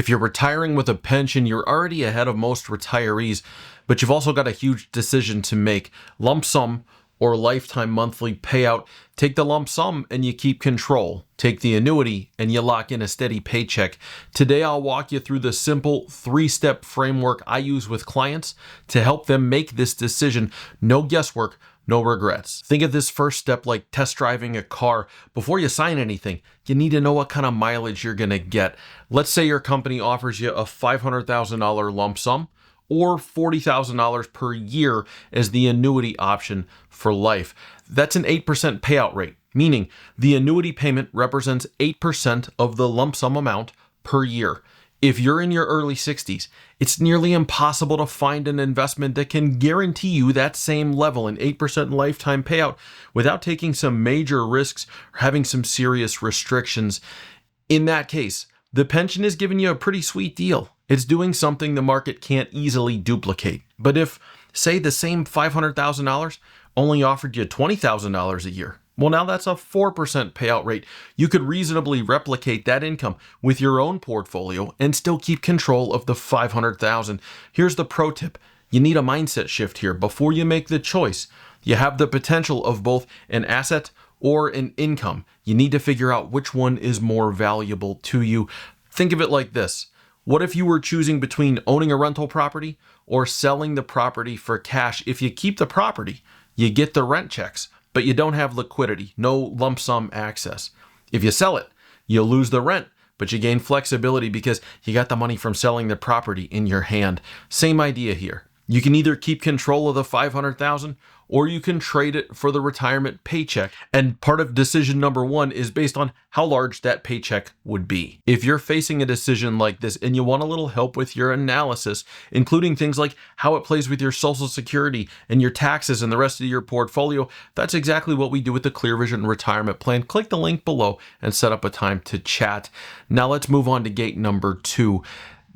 If you're retiring with a pension, you're already ahead of most retirees, but you've also got a huge decision to make: lump sum or lifetime monthly payout. Take the lump sum and you keep control. Take the annuity and you lock in a steady paycheck. Today, I'll walk you through the simple 3-step framework I use with clients to help them make this decision. No guesswork, no regrets. Think of this first step like test driving a car. Before you sign anything, you need to know what kind of mileage you're going to get. Let's say your company offers you a $500,000 lump sum or $40,000 per year as the annuity option for life. That's an 8% payout rate, meaning the annuity payment represents 8% of the lump sum amount per year. If you're in your early 60s, it's nearly impossible to find an investment that can guarantee you that same level, an 8% lifetime payout, without taking some major risks or having some serious restrictions. In that case, the pension is giving you a pretty sweet deal. It's doing something the market can't easily duplicate. But if, say, the same $500,000 only offered you $20,000 a year, well, now that's a 4% payout rate. You could reasonably replicate that income with your own portfolio and still keep control of the $500,000. Here's the pro tip. You need a mindset shift here. Before you make the choice, you have the potential of both an asset or an income. You need to figure out which one is more valuable to you. Think of it like this. What if you were choosing between owning a rental property or selling the property for cash? If you keep the property, you get the rent checks, but you don't have liquidity, no lump sum access. If you sell it, you lose the rent, but you gain flexibility because you got the money from selling the property in your hand. Same idea here. You can either keep control of the $500,000 or you can trade it for the retirement paycheck. And part of decision number 1 is based on how large that paycheck would be. If you're facing a decision like this and you want a little help with your analysis, including things like how it plays with your Social Security and your taxes and the rest of your portfolio, that's exactly what we do with the Clear Vision Retirement Plan. Click the link below and set up a time to chat. Now let's move on to gate number 2.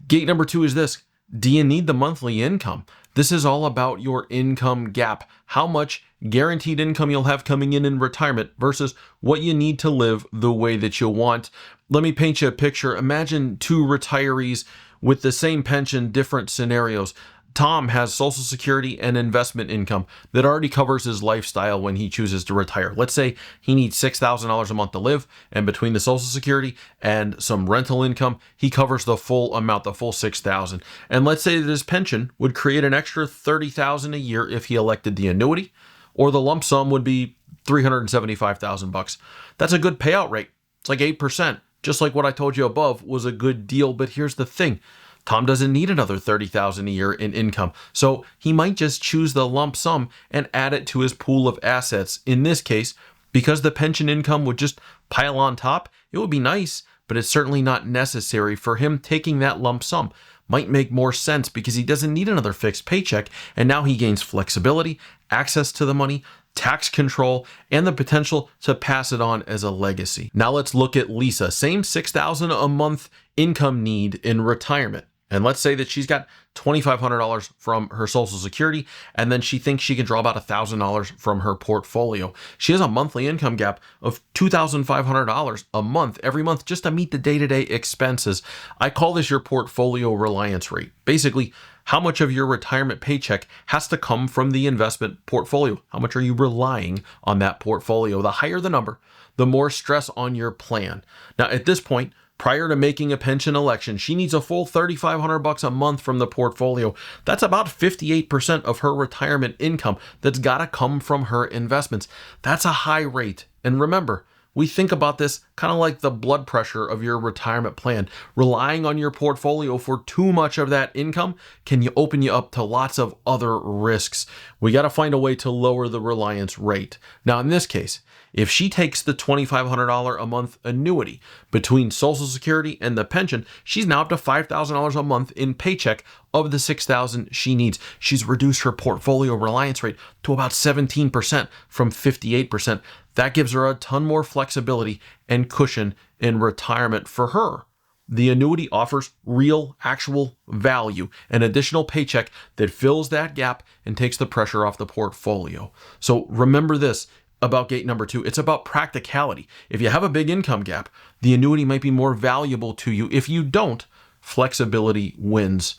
Gate number 2 is this. Do you need the monthly income? This is all about your income gap, how much guaranteed income you'll have coming in retirement versus what you need to live the way that you want. Let me paint you a picture. Imagine 2 retirees with the same pension, different scenarios. Tom has Social Security and investment income that already covers his lifestyle when he chooses to retire. Let's say he needs $6,000 a month to live, and between the Social Security and some rental income, he covers the full amount, the full $6,000. And let's say that his pension would create an extra $30,000 a year if he elected the annuity, or the lump sum would be $375,000. That's a good payout rate. It's like 8%, just like what I told you above was a good deal. But here's the thing. Tom doesn't need another $30,000 a year in income, so he might just choose the lump sum and add it to his pool of assets. In this case, because the pension income would just pile on top, it would be nice, but it's certainly not necessary. For him, taking that lump sum might make more sense because he doesn't need another fixed paycheck, and now he gains flexibility, access to the money, tax control, and the potential to pass it on as a legacy. Now let's look at Lisa. Same $6,000 a month income need in retirement. And let's say that she's got $2,500 from her Social Security, and then she thinks she can draw about $1,000 from her portfolio. She has a monthly income gap of $2,500 a month, every month, just to meet the day-to-day expenses. I call this your portfolio reliance rate. Basically, how much of your retirement paycheck has to come from the investment portfolio? How much are you relying on that portfolio? The higher the number, the more stress on your plan. Now, at this point, prior to making a pension election, she needs a full $3,500 a month from the portfolio. That's about 58% of her retirement income that's got to come from her investments. That's a high rate. And remember, we think about this kind of like the blood pressure of your retirement plan. Relying on your portfolio for too much of that income can open you up to lots of other risks. We got to find a way to lower the reliance rate. Now, in this case, if she takes the $2,500 a month annuity between Social Security and the pension, she's now up to $5,000 a month in paycheck of the $6,000 she needs. She's reduced her portfolio reliance rate to about 17% from 58%. That gives her a ton more flexibility and cushion in retirement for her. The annuity offers real, actual value, an additional paycheck that fills that gap and takes the pressure off the portfolio. So remember this about gate number 2. It's about practicality. If you have a big income gap, the annuity might be more valuable to you. If you don't, flexibility wins.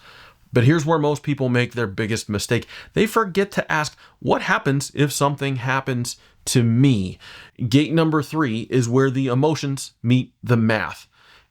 But here's where most people make their biggest mistake. They forget to ask, what happens if something happens to me? Gate number 3 is where the emotions meet the math.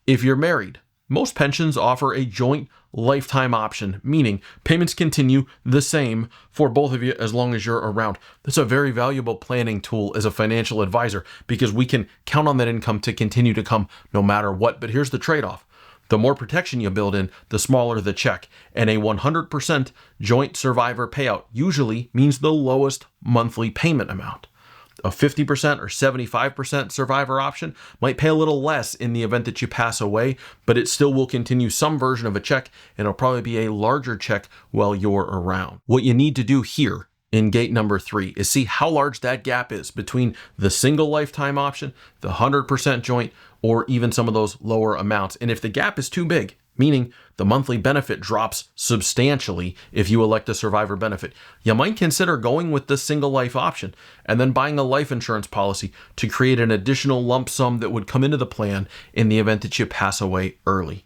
If you're married, most pensions offer a joint lifetime option, meaning payments continue the same for both of you as long as you're around. That's a very valuable planning tool as a financial advisor because we can count on that income to continue to come no matter what. But here's the trade-off. The more protection you build in, the smaller the check. And a 100% joint survivor payout usually means the lowest monthly payment amount. A 50% or 75% survivor option might pay a little less in the event that you pass away, but it still will continue some version of a check, and it'll probably be a larger check while you're around. What you need to do here in gate number 3 is see how large that gap is between the single lifetime option, the 100% joint, or even some of those lower amounts. And if the gap is too big, meaning the monthly benefit drops substantially if you elect a survivor benefit, you might consider going with the single life option and then buying a life insurance policy to create an additional lump sum that would come into the plan in the event that you pass away early.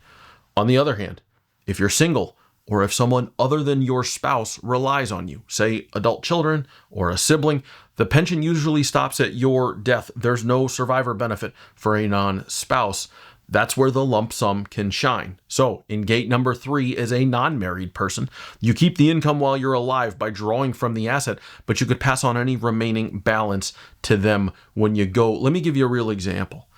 On the other hand, if you're single, or if someone other than your spouse relies on you, say adult children or a sibling, the pension usually stops at your death. There's no survivor benefit for a non-spouse. That's where the lump sum can shine. So in gate number 3, as a non-married person, you keep the income while you're alive by drawing from the asset, but you could pass on any remaining balance to them when you go. Let me give you a real example.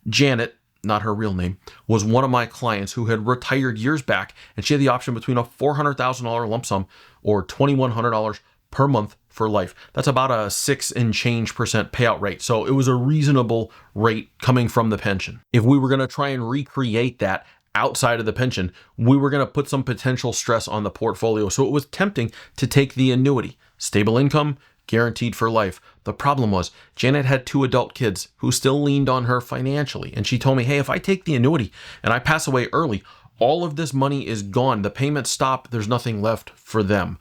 Janet, not her real name, was one of my clients who had retired years back, and she had the option between a $400,000 lump sum or $2,100 per month for life. That's about a 6% and change payout rate. So it was a reasonable rate coming from the pension. If we were going to try and recreate that outside of the pension, we were going to put some potential stress on the portfolio. So it was tempting to take the annuity. Stable income, guaranteed for life. The problem was Janet had 2 adult kids who still leaned on her financially. And she told me, hey, if I take the annuity and I pass away early, all of this money is gone. The payments stop. There's nothing left for them.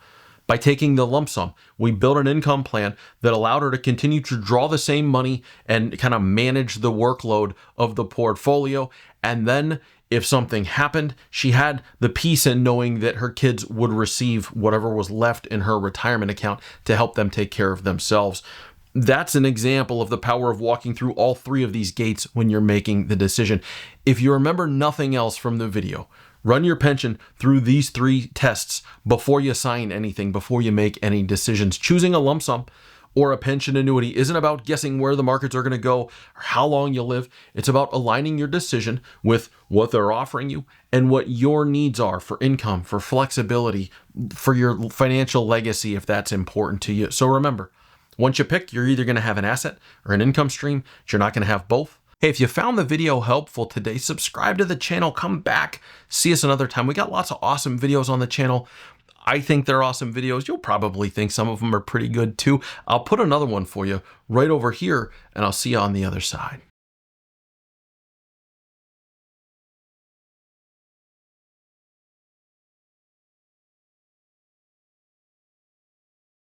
By taking the lump sum, we built an income plan that allowed her to continue to draw the same money and kind of manage the workload of the portfolio. And then if something happened, she had the peace in knowing that her kids would receive whatever was left in her retirement account to help them take care of themselves. That's an example of the power of walking through all 3 of these gates when you're making the decision. If you remember nothing else from the video, run your pension through these 3 tests before you sign anything, before you make any decisions. Choosing a lump sum or a pension annuity isn't about guessing where the markets are going to go or how long you live. It's about aligning your decision with what they're offering you and what your needs are for income, for flexibility, for your financial legacy, if that's important to you. So remember, once you pick, you're either going to have an asset or an income stream. You're not going to have both. Hey, if you found the video helpful today, subscribe to the channel, come back, see us another time. We got lots of awesome videos on the channel. I think they're awesome videos. You'll probably think some of them are pretty good too. I'll put another one for you right over here, and I'll see you on the other side.